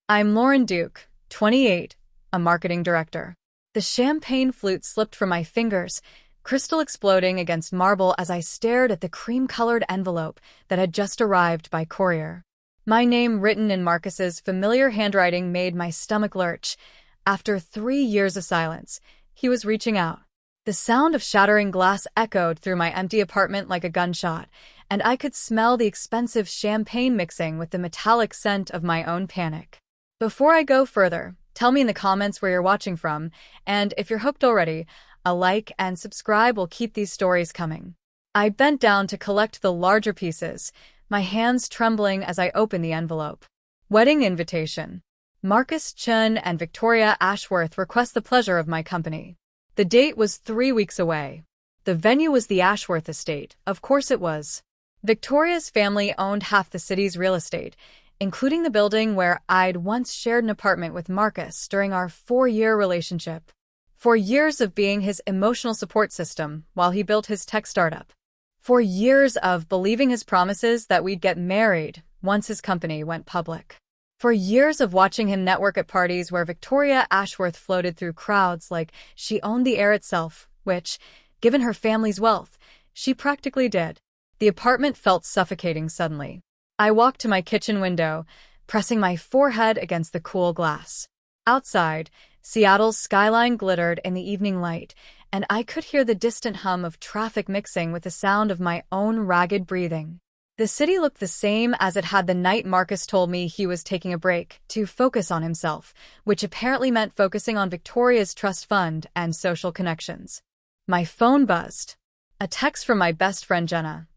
I'm Lauren Duke, 28, a marketing director. The champagne flute slipped from my fingers, crystal exploding against marble as I stared at the cream-colored envelope that had just arrived by courier. My name written in Marcus's familiar handwriting made my stomach lurch. After 3 years of silence, he was reaching out. The sound of shattering glass echoed through my empty apartment like a gunshot, and I could smell the expensive champagne mixing with the metallic scent of my own panic. Before I go further, tell me in the comments where you're watching from, and if you're hooked already, a like and subscribe will keep these stories coming. I bent down to collect the larger pieces, my hands trembling as I opened the envelope. Wedding invitation. Marcus Chun and Victoria Ashworth request the pleasure of my company. The date was 3 weeks away. The venue was the Ashworth estate, of course it was. Victoria's family owned half the city's real estate, including the building where I'd once shared an apartment with Marcus during our 4-year relationship. 4 years of being his emotional support system while he built his tech startup. 4 years of believing his promises that we'd get married once his company went public. 4 years of watching him network at parties where Victoria Ashworth floated through crowds like she owned the air itself, which, given her family's wealth, she practically did. The apartment felt suffocating suddenly. I walked to my kitchen window, pressing my forehead against the cool glass. Outside, Seattle's skyline glittered in the evening light, and I could hear the distant hum of traffic mixing with the sound of my own ragged breathing. The city looked the same as it had the night Marcus told me he was taking a break to focus on himself, which apparently meant focusing on Victoria's trust fund and social connections. My phone buzzed. A text from my best friend Jenna.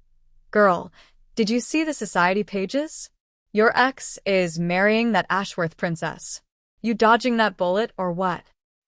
"Girl, did you see the society pages? Your ex is marrying that Ashworth princess. You dodging that bullet or what?"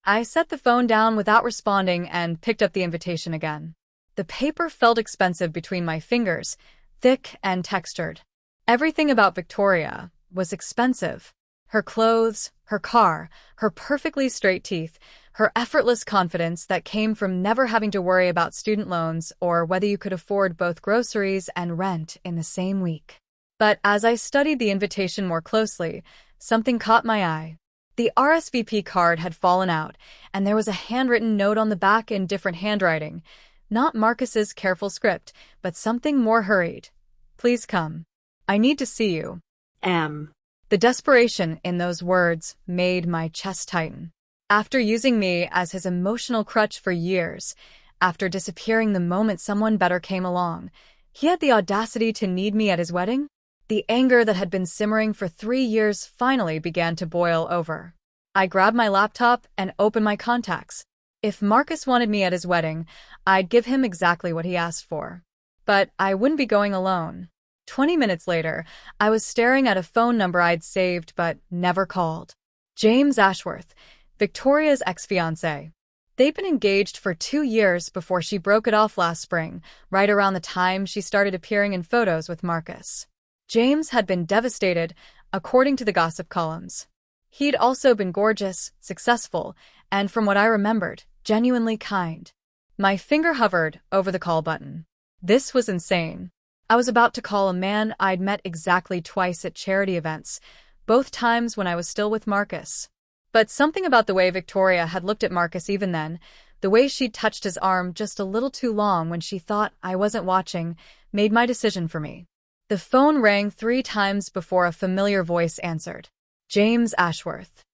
I set the phone down without responding and picked up the invitation again. The paper felt expensive between my fingers, thick and textured. Everything about Victoria was expensive. Her clothes, her car, her perfectly straight teeth, her effortless confidence that came from never having to worry about student loans or whether you could afford both groceries and rent in the same week. But as I studied the invitation more closely, something caught my eye. The RSVP card had fallen out, and there was a handwritten note on the back in different handwriting. Not Marcus's careful script, but something more hurried. "Please come. I need to see you. M." The desperation in those words made my chest tighten. After using me as his emotional crutch for years, after disappearing the moment someone better came along, he had the audacity to need me at his wedding? The anger that had been simmering for 3 years finally began to boil over. I grabbed my laptop and opened my contacts. If Marcus wanted me at his wedding, I'd give him exactly what he asked for. But I wouldn't be going alone. 20 minutes later, I was staring at a phone number I'd saved but never called. James Ashworth, Victoria's ex-fiancé. They'd been engaged for 2 years before she broke it off last spring, right around the time she started appearing in photos with Marcus. James had been devastated, according to the gossip columns. He'd also been gorgeous, successful, and from what I remembered, genuinely kind. My finger hovered over the call button. This was insane. I was about to call a man I'd met exactly twice at charity events, both times when I was still with Marcus. But something about the way Victoria had looked at Marcus even then, the way she'd touched his arm just a little too long when she thought I wasn't watching, made my decision for me. The phone rang 3 times before a familiar voice answered. James Ashworth.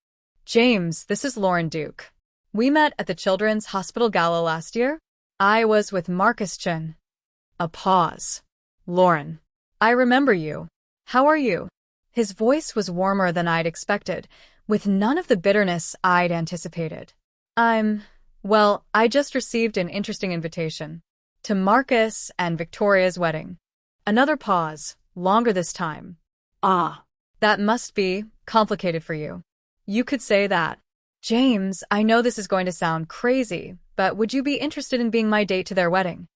"James, this is Lauren Duke. We met at the Children's Hospital Gala last year. I was with Marcus Chun." A pause. "Lauren. I remember you. How are you?" His voice was warmer than I'd expected, with none of the bitterness I'd anticipated. Well, I just received an interesting invitation. To Marcus and Victoria's wedding." Another pause, longer this time. "Ah. That must be complicated for you. You could say that." "James, I know this is going to sound crazy, but would you be interested in being my date to their wedding?"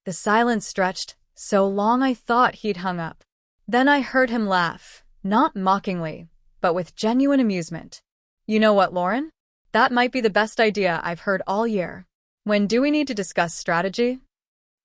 The silence stretched so long I thought he'd hung up. Then I heard him laugh, not mockingly, but with genuine amusement. "You know what, Lauren? That might be the best idea I've heard all year. When do we need to discuss strategy?"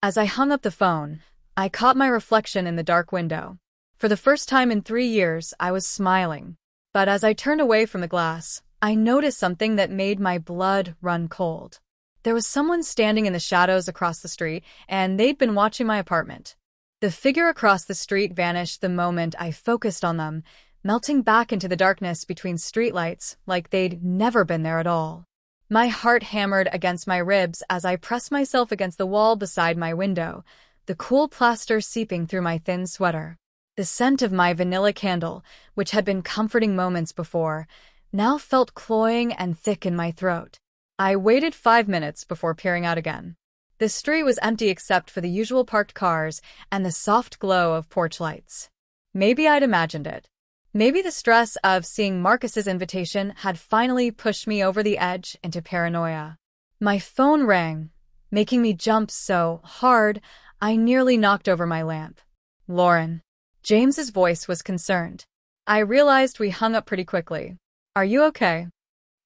As I hung up the phone, I caught my reflection in the dark window. For the first time in 3 years, I was smiling. But as I turned away from the glass, I noticed something that made my blood run cold. There was someone standing in the shadows across the street, and they'd been watching my apartment. The figure across the street vanished the moment I focused on them, melting back into the darkness between streetlights like they'd never been there at all. My heart hammered against my ribs as I pressed myself against the wall beside my window, the cool plaster seeping through my thin sweater. The scent of my vanilla candle, which had been comforting moments before, now felt cloying and thick in my throat. I waited 5 minutes before peering out again. The street was empty except for the usual parked cars and the soft glow of porch lights. Maybe I'd imagined it. Maybe the stress of seeing Marcus's invitation had finally pushed me over the edge into paranoia. My phone rang, making me jump so hard I nearly knocked over my lamp. Lauren. James's voice was concerned. I realized we hung up pretty quickly. Are you okay?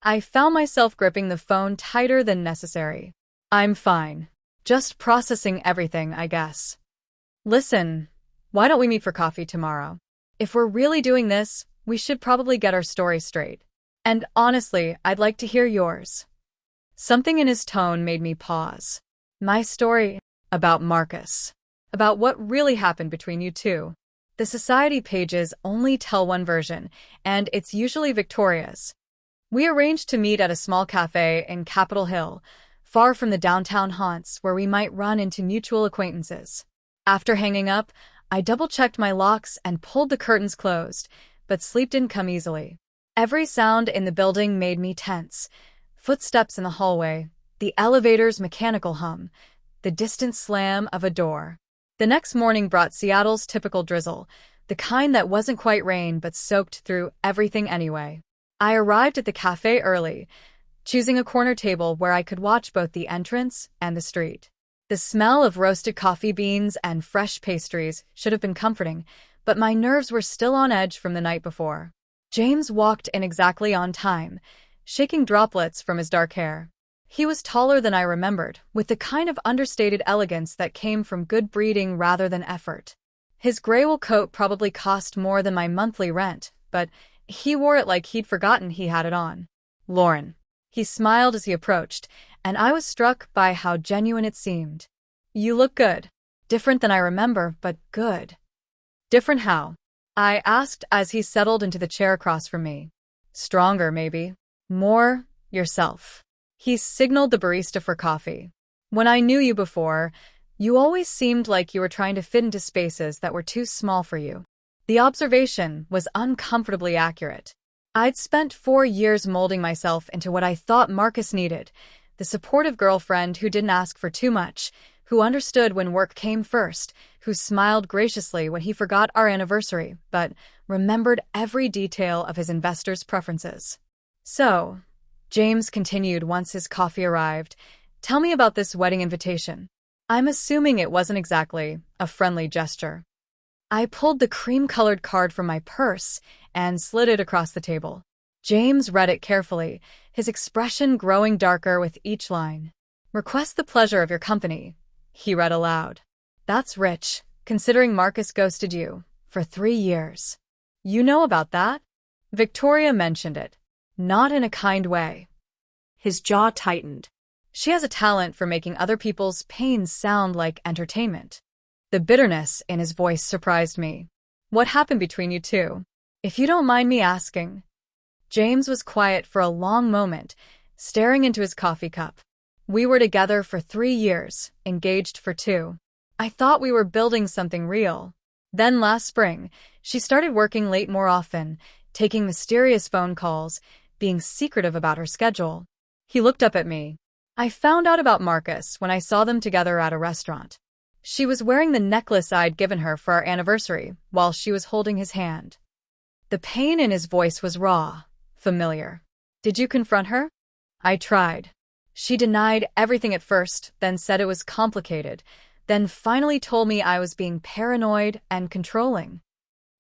I found myself gripping the phone tighter than necessary. I'm fine. Just processing everything, I guess. Listen, why don't we meet for coffee tomorrow? If we're really doing this, we should probably get our story straight. And honestly, I'd like to hear yours. Something in his tone made me pause. My story about Marcus. About what really happened between you two. The society pages only tell one version, and it's usually Victoria's. We arranged to meet at a small cafe in Capitol Hill, far from the downtown haunts where we might run into mutual acquaintances. After hanging up, I double-checked my locks and pulled the curtains closed, but sleep didn't come easily. Every sound in the building made me tense. Footsteps in the hallway, the elevator's mechanical hum, the distant slam of a door. The next morning brought Seattle's typical drizzle, the kind that wasn't quite rain but soaked through everything anyway. I arrived at the cafe early, choosing a corner table where I could watch both the entrance and the street. The smell of roasted coffee beans and fresh pastries should have been comforting, but my nerves were still on edge from the night before. James walked in exactly on time, shaking droplets from his dark hair. He was taller than I remembered, with the kind of understated elegance that came from good breeding rather than effort. His gray wool coat probably cost more than my monthly rent, but he wore it like he'd forgotten he had it on. Lauren. He smiled as he approached, and I was struck by how genuine it seemed. You look good. Different than I remember, but good. Different how? I asked as he settled into the chair across from me. Stronger, maybe. More yourself. He signaled the barista for coffee. When I knew you before, you always seemed like you were trying to fit into spaces that were too small for you. The observation was uncomfortably accurate. I'd spent 4 years molding myself into what I thought Marcus needed, the supportive girlfriend who didn't ask for too much, who understood when work came first, who smiled graciously when he forgot our anniversary, but remembered every detail of his investors' preferences. So, James continued once his coffee arrived, tell me about this wedding invitation. I'm assuming it wasn't exactly a friendly gesture. I pulled the cream-colored card from my purse and slid it across the table. James read it carefully, his expression growing darker with each line. Request the pleasure of your company, he read aloud. That's rich, considering Marcus ghosted you for 3 years. You know about that? Victoria mentioned it. Not in a kind way. His jaw tightened. She has a talent for making other people's pains sound like entertainment. The bitterness in his voice surprised me. What happened between you two? If you don't mind me asking. James was quiet for a long moment, staring into his coffee cup. We were together for 3 years, engaged for 2. I thought we were building something real. Then last spring, she started working late more often, taking mysterious phone calls, being secretive about her schedule. He looked up at me. I found out about Marcus when I saw them together at a restaurant. She was wearing the necklace I'd given her for our anniversary while she was holding his hand. The pain in his voice was raw, familiar. Did you confront her? I tried. She denied everything at first, then said it was complicated, then finally told me I was being paranoid and controlling.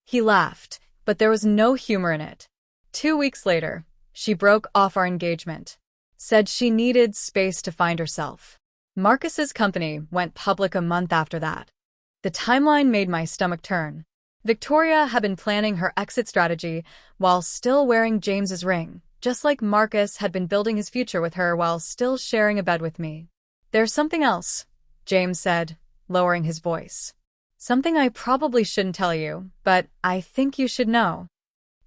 He laughed, but there was no humor in it. 2 weeks later, she broke off our engagement. Said she needed space to find herself. Marcus's company went public a month after that. The timeline made my stomach turn. Victoria had been planning her exit strategy while still wearing James's ring, just like Marcus had been building his future with her while still sharing a bed with me. "There's something else," James said, lowering his voice. "Something I probably shouldn't tell you, but I think you should know."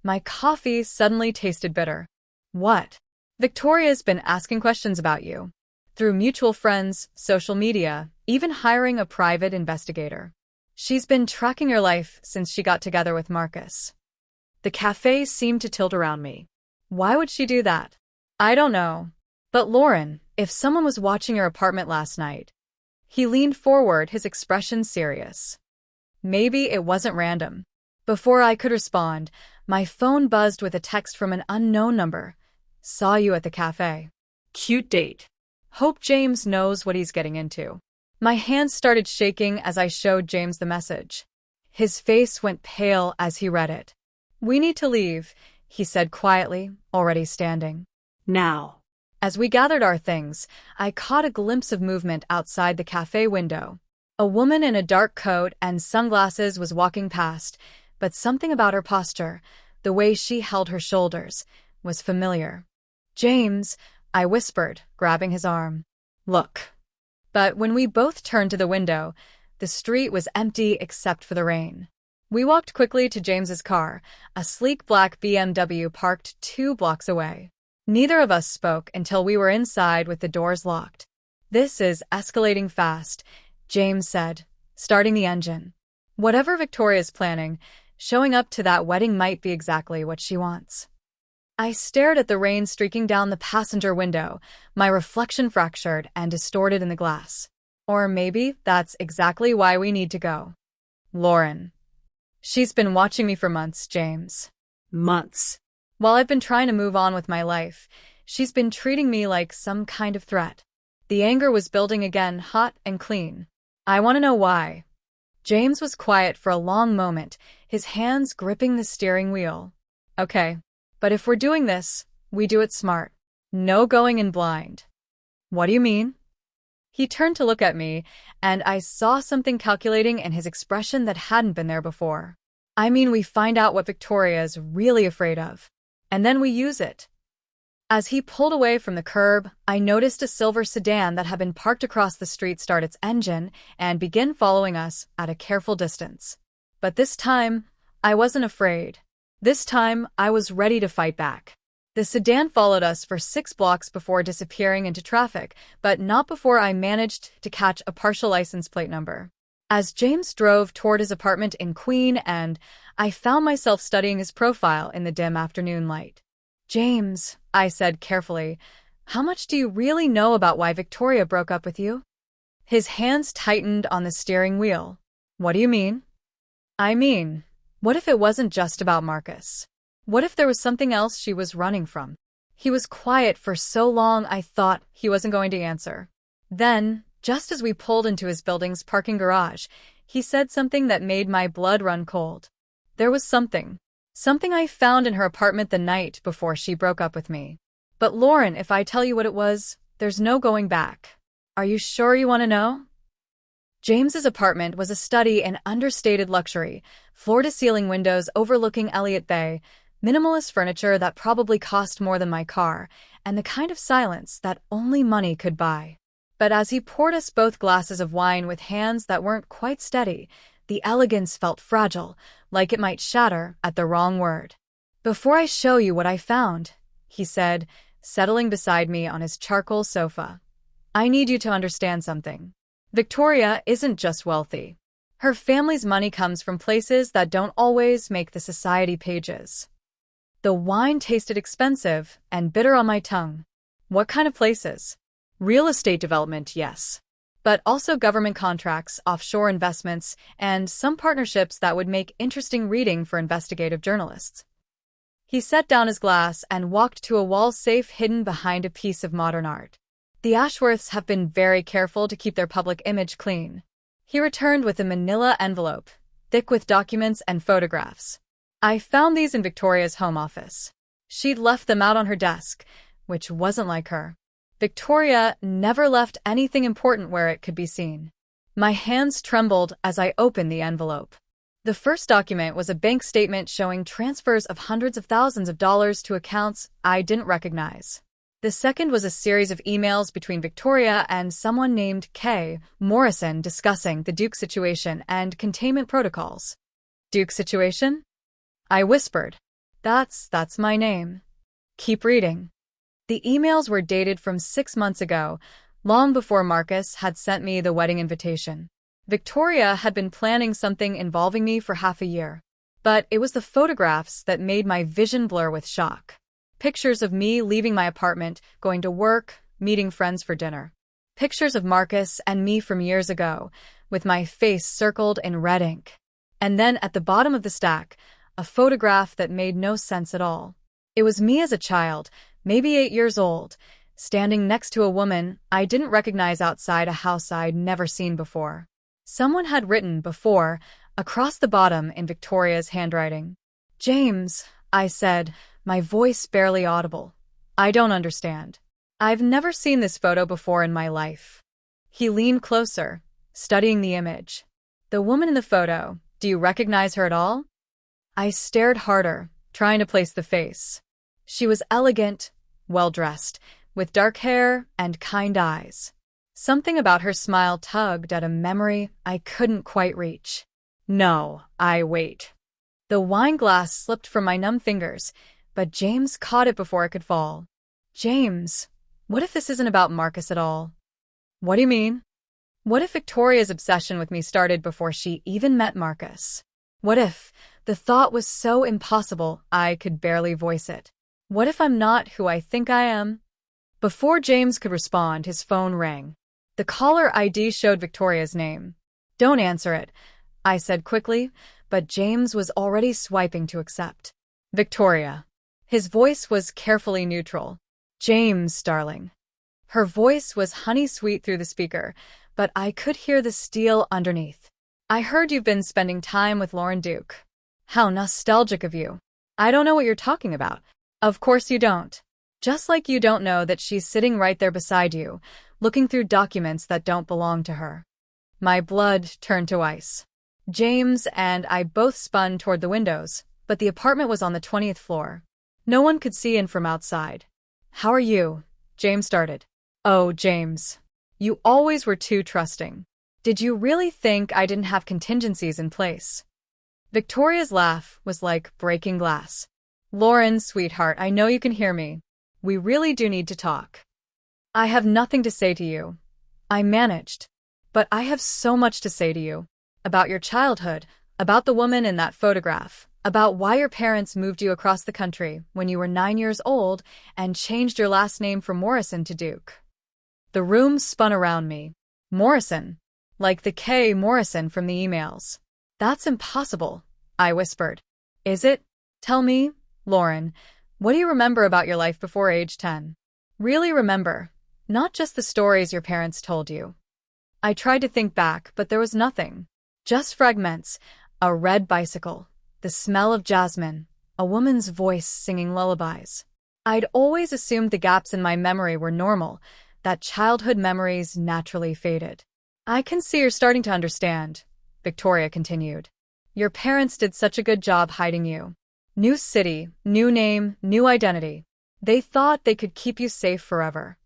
My coffee suddenly tasted bitter. "What?" "Victoria's been asking questions about you. Through mutual friends, social media, even hiring a private investigator. She's been tracking your life since she got together with Marcus." The cafe seemed to tilt around me. Why would she do that? I don't know. But Lauren, if someone was watching your apartment last night. He leaned forward, his expression serious. Maybe it wasn't random. Before I could respond, my phone buzzed with a text from an unknown number. "Saw you at the cafe. Cute date. Hope James knows what he's getting into." My hands started shaking as I showed James the message. His face went pale as he read it. "We need to leave," he said quietly, already standing. "Now." As we gathered our things, I caught a glimpse of movement outside the cafe window. A woman in a dark coat and sunglasses was walking past, but something about her posture, the way she held her shoulders, was familiar. "James," I whispered, grabbing his arm. "Look." But when we both turned to the window, the street was empty except for the rain. We walked quickly to James's car, a sleek black BMW parked 2 blocks away. Neither of us spoke until we were inside with the doors locked. "This is escalating fast," James said, starting the engine. "Whatever Victoria's planning, showing up to that wedding might be exactly what she wants." I stared at the rain streaking down the passenger window, my reflection fractured and distorted in the glass. Or maybe that's exactly why we need to go. "Lauren. She's been watching me for months, James." "Months?" "While I've been trying to move on with my life, she's been treating me like some kind of threat." The anger was building again, hot and clean. "I want to know why." James was quiet for a long moment, his hands gripping the steering wheel. "Okay. But if we're doing this, we do it smart. No going in blind." "What do you mean?" He turned to look at me, and I saw something calculating in his expression that hadn't been there before. "I mean, we find out what Victoria's really afraid of, and then we use it." As he pulled away from the curb, I noticed a silver sedan that had been parked across the street start its engine and begin following us at a careful distance. But this time, I wasn't afraid. This time, I was ready to fight back. The sedan followed us for 6 blocks before disappearing into traffic, but not before I managed to catch a partial license plate number. As James drove toward his apartment in Queen, and I found myself studying his profile in the dim afternoon light. "James," I said carefully, "how much do you really know about why Victoria broke up with you?" His hands tightened on the steering wheel. "What do you mean?" "I mean, what if it wasn't just about Marcus? What if there was something else she was running from?" He was quiet for so long I thought he wasn't going to answer. Then, just as we pulled into his building's parking garage, he said something that made my blood run cold. "There was something I found in her apartment the night before she broke up with me. But Lauren, if I tell you what it was, there's no going back. Are you sure you want to know?" James's apartment was a study in understated luxury, floor-to-ceiling windows overlooking Elliott Bay, minimalist furniture that probably cost more than my car, and the kind of silence that only money could buy. But as he poured us both glasses of wine with hands that weren't quite steady, the elegance felt fragile, like it might shatter at the wrong word. "Before I show you what I found," he said, settling beside me on his charcoal sofa, "I need you to understand something. Victoria isn't just wealthy. Her family's money comes from places that don't always make the society pages." The wine tasted expensive and bitter on my tongue. "What kind of places?" "Real estate development, yes. But also government contracts, offshore investments, and some partnerships that would make interesting reading for investigative journalists." He set down his glass and walked to a wall safe hidden behind a piece of modern art. "The Ashworths have been very careful to keep their public image clean." He returned with a manila envelope, thick with documents and photographs. "I found these in Victoria's home office. She'd left them out on her desk, which wasn't like her. Victoria never left anything important where it could be seen." My hands trembled as I opened the envelope. The first document was a bank statement showing transfers of hundreds of thousands of dollars to accounts I didn't recognize. The second was a series of emails between Victoria and someone named K. Morrison discussing the Duke situation and containment protocols. Duke situation? I whispered. That's my name. Keep reading. The emails were dated from 6 months ago, long before Marcus had sent me the wedding invitation. Victoria had been planning something involving me for half a year. But it was the photographs that made my vision blur with shock. Pictures of me leaving my apartment, going to work, meeting friends for dinner. Pictures of Marcus and me from years ago, with my face circled in red ink. And then at the bottom of the stack, a photograph that made no sense at all. It was me as a child, maybe 8 years old, standing next to a woman I didn't recognize outside a house I'd never seen before. Someone had written before, across the bottom in Victoria's handwriting. James, I said, my voice barely audible. I don't understand. I've never seen this photo before in my life. He leaned closer, studying the image. The woman in the photo, do you recognize her at all? I stared harder, trying to place the face. She was elegant, well-dressed, with dark hair and kind eyes. Something about her smile tugged at a memory I couldn't quite reach. No, wait. The wine glass slipped from my numb fingers, but James caught it before it could fall. James, what if this isn't about Marcus at all? What do you mean? What if Victoria's obsession with me started before she even met Marcus? What if the thought was so impossible I could barely voice it? What if I'm not who I think I am? Before James could respond, his phone rang. The caller ID showed Victoria's name. Don't answer it, I said quickly, but James was already swiping to accept. Victoria. His voice was carefully neutral. James, darling. Her voice was honey-sweet through the speaker, but I could hear the steel underneath. I heard you've been spending time with Lauren Duke. How nostalgic of you. I don't know what you're talking about. Of course you don't. Just like you don't know that she's sitting right there beside you, looking through documents that don't belong to her. My blood turned to ice. James and I both spun toward the windows, but the apartment was on the 20th floor. No one could see in from outside. How are you? James started. Oh, James. You always were too trusting. Did you really think I didn't have contingencies in place? Victoria's laugh was like breaking glass. Lauren, sweetheart, I know you can hear me. We really do need to talk. I have nothing to say to you. I managed. But I have so much to say to you. About your childhood, about the woman in that photograph, about why your parents moved you across the country when you were 9 years old and changed your last name from Morrison to Duke. The room spun around me. Morrison. Like the K. Morrison from the emails. That's impossible, I whispered. Is it? Tell me, Lauren, what do you remember about your life before age 10? Really remember. Not just the stories your parents told you. I tried to think back, but there was nothing. Just fragments, a red bicycle, the smell of jasmine, a woman's voice singing lullabies. I'd always assumed the gaps in my memory were normal, that childhood memories naturally faded. I can see you're starting to understand, Victoria continued. Your parents did such a good job hiding you. New city, new name, new identity. They thought they could keep you safe forever.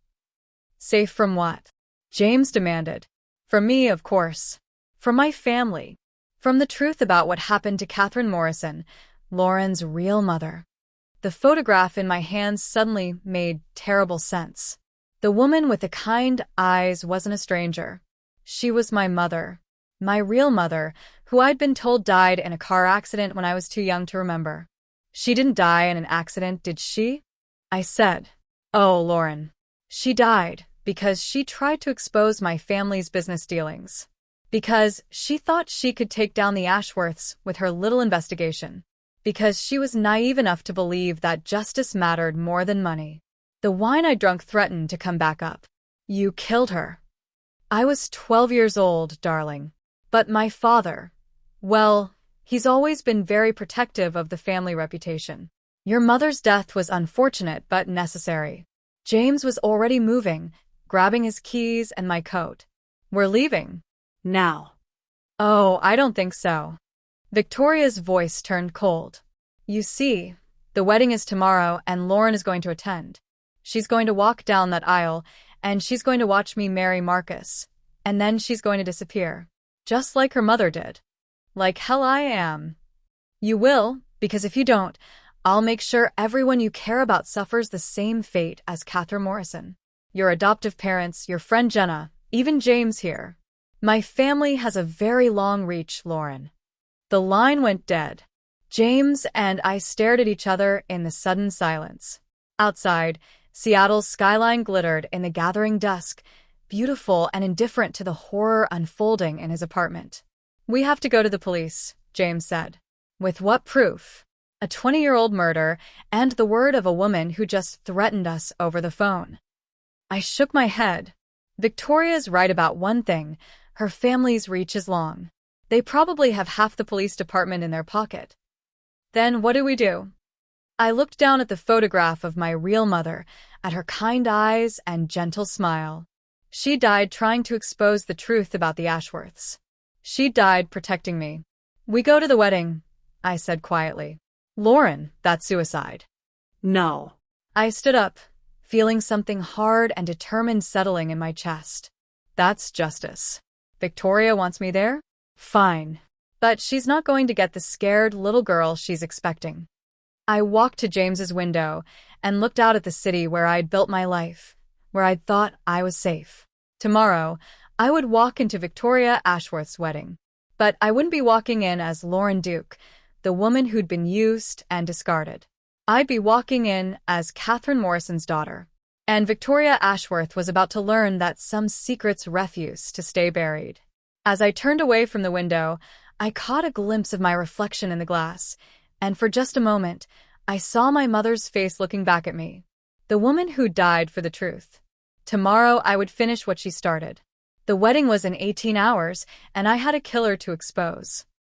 Safe from what? James demanded. From me, of course. From my family. From the truth about what happened to Catherine Morrison, Lauren's real mother. The photograph in my hands suddenly made terrible sense. The woman with the kind eyes wasn't a stranger. She was my mother. My real mother, who I'd been told died in a car accident when I was too young to remember. She didn't die in an accident, did she? I said. Oh, Lauren. She died because she tried to expose my family's business dealings. Because she thought she could take down the Ashworths with her little investigation. Because she was naive enough to believe that justice mattered more than money. The wine I drunk threatened to come back up. You killed her. I was 12 years old, darling. But my father, well, he's always been very protective of the family reputation. Your mother's death was unfortunate but necessary. James was already moving, grabbing his keys and my coat. We're leaving. Now. Oh, I don't think so. Victoria's voice turned cold. You see, the wedding is tomorrow and Lauren is going to attend. She's going to walk down that aisle and she's going to watch me marry Marcus. And then she's going to disappear. Just like her mother did. Like hell I am. You will, because if you don't, I'll make sure everyone you care about suffers the same fate as Catherine Morrison. Your adoptive parents, your friend Jenna, even James here. My family has a very long reach, Lauren. The line went dead. James and I stared at each other in the sudden silence. Outside, Seattle's skyline glittered in the gathering dusk, beautiful and indifferent to the horror unfolding in his apartment. We have to go to the police, James said. With what proof? A 20-year-old murder and the word of a woman who just threatened us over the phone. I shook my head. Victoria's right about one thing. Her family's reach is long. They probably have half the police department in their pocket. Then what do we do? I looked down at the photograph of my real mother, at her kind eyes and gentle smile. She died trying to expose the truth about the Ashworths. She died protecting me. We go to the wedding, I said quietly. Lauren, that's suicide. No. I stood up, feeling something hard and determined settling in my chest. That's justice. Victoria wants me there? Fine. But she's not going to get the scared little girl she's expecting. I walked to James's window and looked out at the city where I'd built my life, where I'd thought I was safe. Tomorrow, I would walk into Victoria Ashworth's wedding. But I wouldn't be walking in as Lauren Duke, the woman who'd been used and discarded. I'd be walking in as Catherine Morrison's daughter. And Victoria Ashworth was about to learn that some secrets refuse to stay buried. As I turned away from the window, I caught a glimpse of my reflection in the glass, and for just a moment, I saw my mother's face looking back at me. The woman who died for the truth. Tomorrow I would finish what she started. The wedding was in 18 hours, and I had a killer to expose.